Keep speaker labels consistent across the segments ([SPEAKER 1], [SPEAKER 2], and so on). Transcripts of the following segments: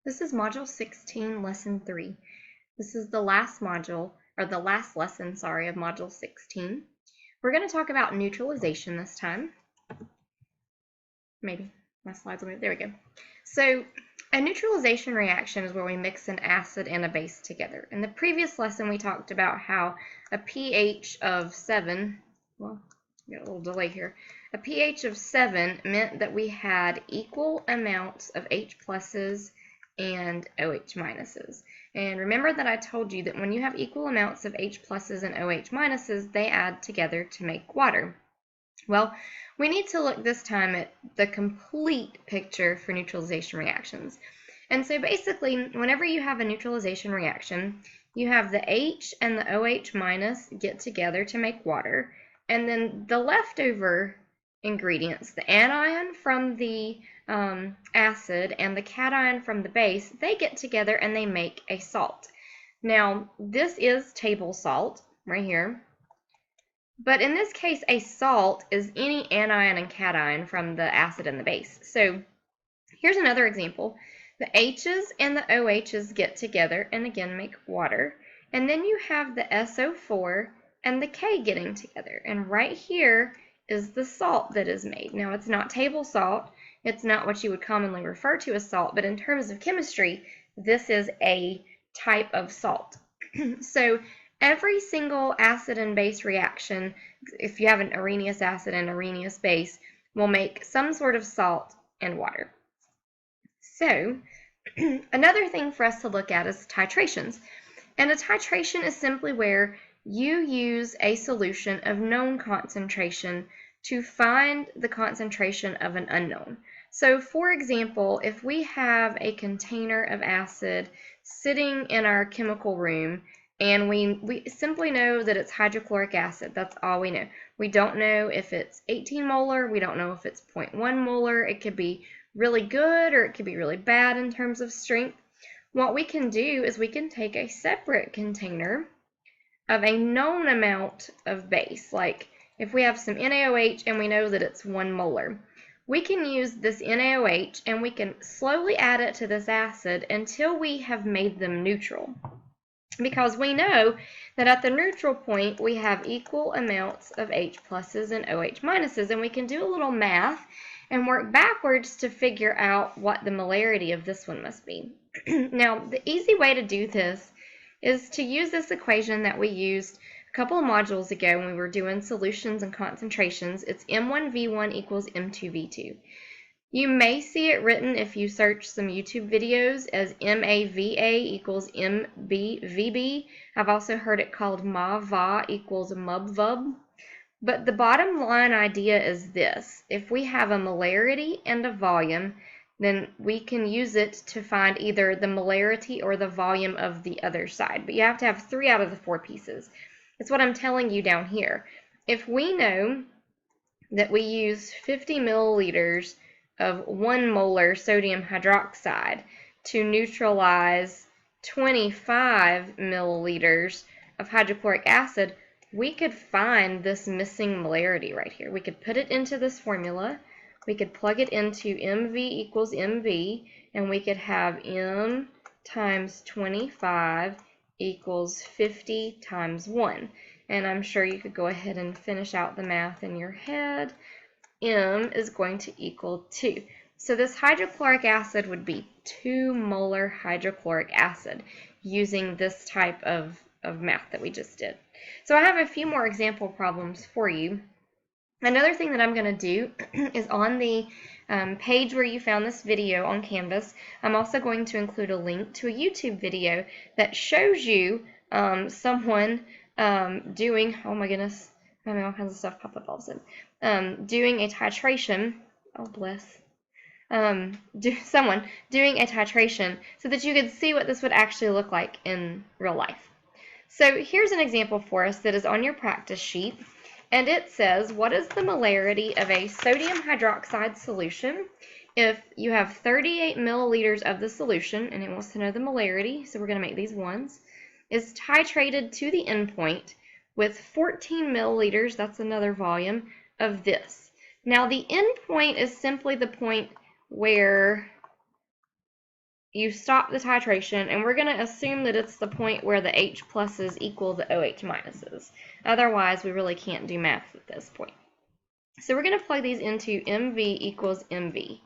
[SPEAKER 1] This is Module 16, Lesson 3. This is the last module, or the last lesson, sorry, of Module 16. We're going to talk about neutralization this time. Maybe my slides will move. There we go. So a neutralization reaction is where we mix an acid and a base together. In the previous lesson, we talked about how a pH of 7, well, got a little delay here. A pH of 7 meant that we had equal amounts of H pluses and OH minuses. And remember that I told you that when you have equal amounts of H pluses and OH minuses, they add together to make water. Well, we need to look this time at the complete picture for neutralization reactions. And so basically, whenever you have a neutralization reaction, you have the H and the OH minus get together to make water, and then the leftover ingredients, the anion from the acid and the cation from the base, they get together and they make a salt. Now, this is table salt right here. But in this case, a salt is any anion and cation from the acid and the base. So here's another example. The H's and the OH's get together and again make water. And then you have the SO4 and the K getting together. And right here is the salt that is made. Now, it's not table salt. It's not what you would commonly refer to as salt. But in terms of chemistry, this is a type of salt. So every single acid and base reaction, if you have an areneous acid and areneous base, will make some sort of salt and water. So another thing for us to look at is titrations. And a titration is simply where you use a solution of known concentration to find the concentration of an unknown. So for example, if we have a container of acid sitting in our chemical room, and we simply know that it's hydrochloric acid. That's all we know. We don't know if it's 18 molar. We don't know if it's 0.1 molar. It could be really good or it could be really bad in terms of strength. What we can do is we can take a separate container of a known amount of base. Like if we have some NaOH and we know that it's 1 molar, we can use this NaOH and we can slowly add it to this acid until we have made them neutral. Because we know that at the neutral point, we have equal amounts of H pluses and OH minuses, and we can do a little math and work backwards to figure out what the molarity of this one must be. Now, the easy way to do this is to use this equation that we used a couple of modules ago when we were doing solutions and concentrations. It's M1V1 equals M2V2. You may see it written if you search some YouTube videos as MAVA equals MBVB. I've also heard it called MAVA equals MUBVUB. But the bottom line idea is this. If we have a molarity and a volume, then we can use it to find either the molarity or the volume of the other side. But you have to have 3 out of the 4 pieces. It's what I'm telling you down here. If we know that we use 50 milliliters of 1 molar sodium hydroxide to neutralize 25 milliliters of hydrochloric acid, we could find this missing molarity right here. We could put it into this formula. We could plug it into MV equals MV, and we could have M times 25 equals 50 times 1. And I'm sure you could go ahead and finish out the math in your head. M is going to equal 2. So this hydrochloric acid would be 2 molar hydrochloric acid using this type of math that we just did. So I have a few more example problems for you. Another thing that I'm going to do is on the page where you found this video on Canvas, I'm also going to include a link to a YouTube video that shows you someone doing, oh my goodness, I mean, all kinds of stuff pop up all of a sudden. Doing a titration, oh bless, someone doing a titration so that you could see what this would actually look like in real life. So here's an example for us that is on your practice sheet, and it says, what is the molarity of a sodium hydroxide solution if you have 38 milliliters of the solution, and it wants to know the molarity, so we're going to make these ones, is titrated to the endpoint with 14 milliliters, that's another volume, of this. Now the end point is simply the point where you stop the titration, and we're going to assume that it's the point where the H pluses equal the OH minuses. Otherwise, we really can't do math at this point. So we're going to plug these into MV equals MV.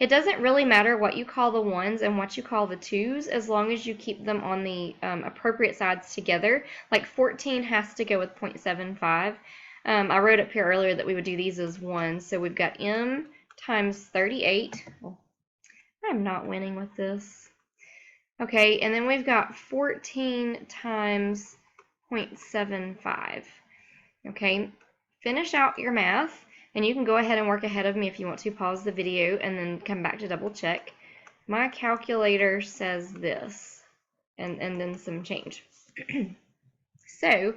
[SPEAKER 1] It doesn't really matter what you call the 1s and what you call the 2s, as long as you keep them on the appropriate sides together. Like 14 has to go with 0.75. I wrote up here earlier that we would do these as 1s. So we've got M times 38. Well, I'm not winning with this. Okay, and then we've got 14 times 0.75. Okay, finish out your math, and you can go ahead and work ahead of me if you want to. Pause the video and then come back to double check. My calculator says this, and then some change. So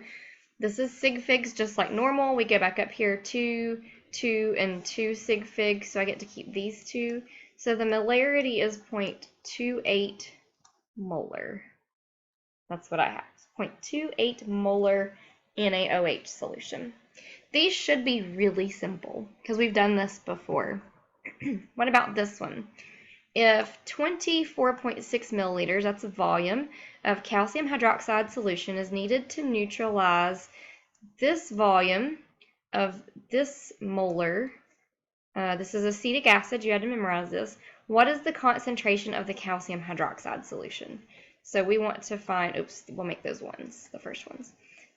[SPEAKER 1] this is sig figs just like normal. We go back up here 2, 2, and 2 sig figs, so I get to keep these two. So the molarity is 0.28 molar. That's what I have. 0.28 molar NaOH solution. These should be really simple because we've done this before. What about this one? If 24.6 milliliters, that's a volume, of calcium hydroxide solution is needed to neutralize this volume of this molar, this is acetic acid, you had to memorize this, what is the concentration of the calcium hydroxide solution? So we want to find, oops, we'll make those ones, the first ones.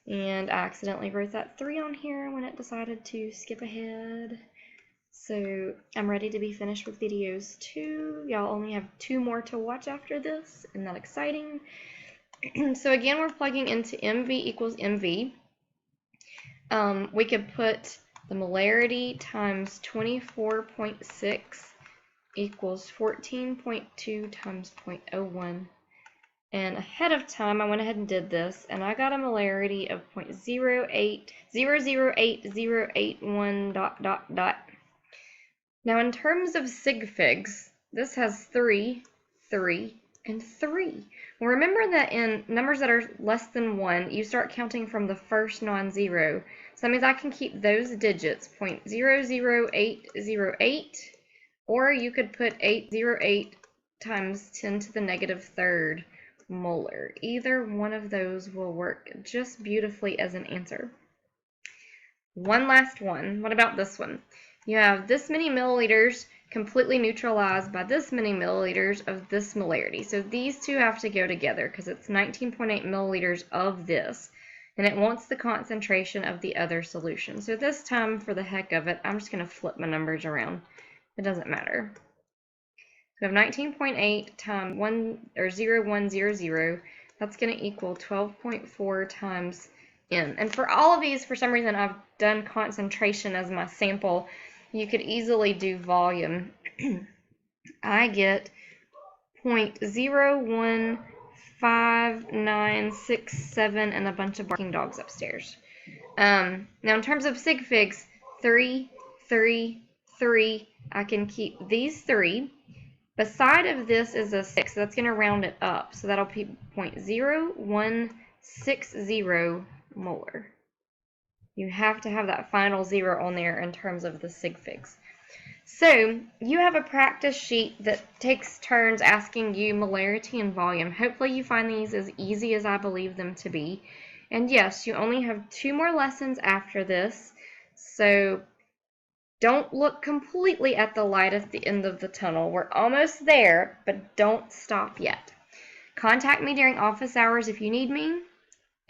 [SPEAKER 1] And I accidentally wrote that 3 on here when it decided to skip ahead. So I'm ready to be finished with videos 2. Y'all only have 2 more to watch after this. Isn't that exciting? So again, we're plugging into MV equals MV. We could put the molarity times 24.6 equals 14.2 times 0.01. And ahead of time, I went ahead and did this, and I got a molarity of 0.0808081 ... Now, in terms of sig figs, this has 3, 3, and 3. Well, remember that in numbers that are less than 1, you start counting from the first non-zero. So that means I can keep those digits, 0.00808, or you could put 808 times 10 to the negative third molar. Either one of those will work just beautifully as an answer. One last one. What about this one? You have this many milliliters completely neutralized by this many milliliters of this molarity. So these two have to go together because it's 19.8 milliliters of this, and it wants the concentration of the other solution. So this time, for the heck of it, I'm just going to flip my numbers around. It doesn't matter. So we have 19.8 times 0.100. That's going to equal 12.4 times M. And for all of these, for some reason, I've done concentration as my sample. You could easily do volume. I get 0.015967 and a bunch of barking dogs upstairs. Now, in terms of sig figs, 3, 3, 3. I can keep these 3. Beside of this is a 6, so that's going to round it up. So that'll be 0.0160 molar. You have to have that final 0 on there in terms of the sig figs. So you have a practice sheet that takes turns asking you molarity and volume. Hopefully you find these as easy as I believe them to be. And yes, you only have 2 more lessons after this. So don't look completely at the light at the end of the tunnel. We're almost there, but don't stop yet. Contact me during office hours if you need me.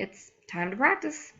[SPEAKER 1] It's time to practice.